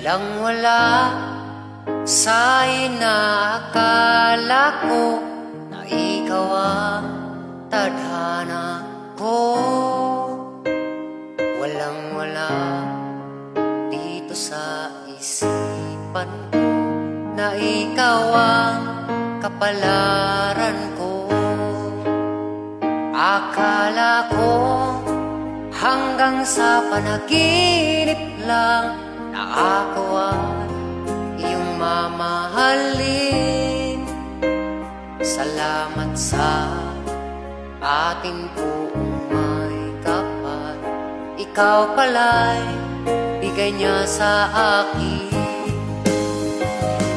Walang-wala sa inaakala ko na ikaw ang tadhana ko. Walang-wala dito sa isipan ko na ikaw ang kapalaran ko. Akala ko hanggang sa panaginip lang na ako ang iyong mamahalin. Salamat sa ating buong may kapal. Ikaw pala'y bigay niya sa akin.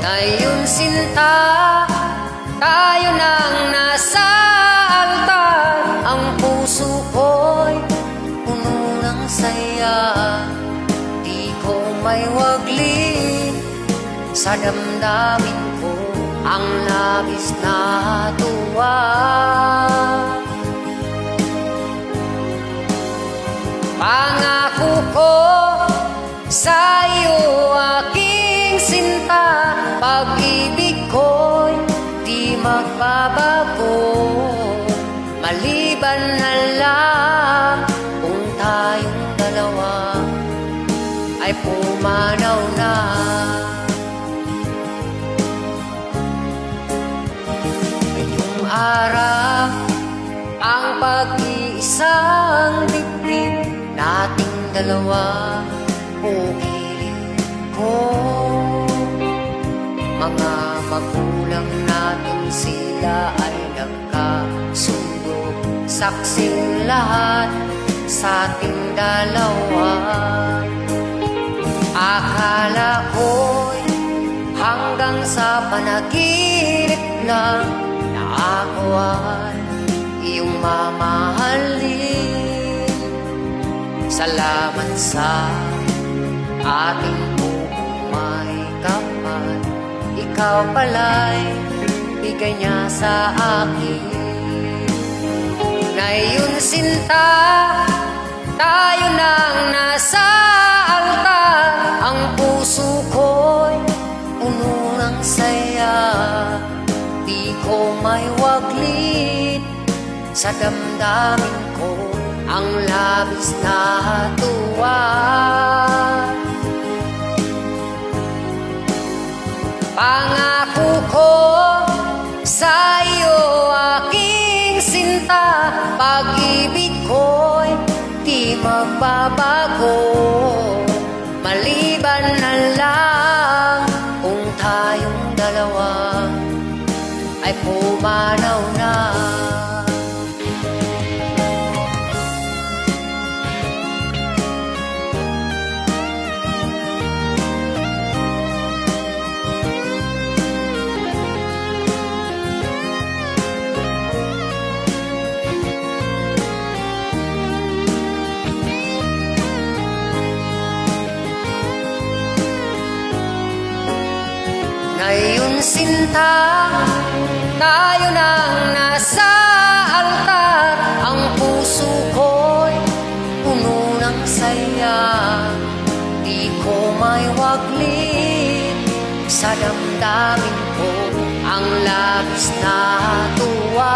Ngayon sinta, tayo nang nasa altar. Ang puso ko'y puno ng saya. May waglit sa damdamin ko, ang labis na tuwa. Pangako ko sa iyo aking sinta, pag-ibig ko'y di magbabago. Maliban na lang kung tayong dalawa ay pumanaw na. Ngayong araw ang pag-iisang dibdib nating dalawa, pugilin ko. Mga magulang natin sila ay nagkasundo, saksing lahat sa ating dalawa. Akala ko'y hanggang sa panaginip lang na ako ay iyong mamahalin. Salamat sa ating buong may kapal. Ikaw pala'y bigay niya sa akin. Ngayon sinta, tayo nang nasa altar. Ang puso ko'y puno ng saya. Di ko may waglit sa damdamin ko, ang labis na tuwa. Pangako ko sa iyo aking sinta, pag-ibig ko'y di magbabago. Maliban na lang kung tayong dalawa ay pumanaw na. Ngayon sinta, tayo nang nasa altar. Ang puso ko'y puno ng saya. Di ko may waglit sa damdamin ko, ang labis na tuwa.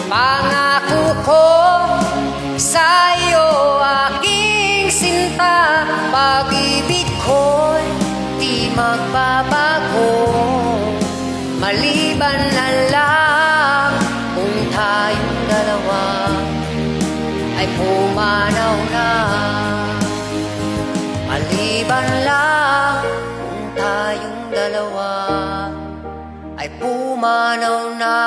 Pangako ko sa iyo aking sinta, pag-ibig ko'y di magbabago. Maliban na lang kung tayong dalawa ay pumanaw na. Maliban lang kung tayong dalawa ay pumanaw na.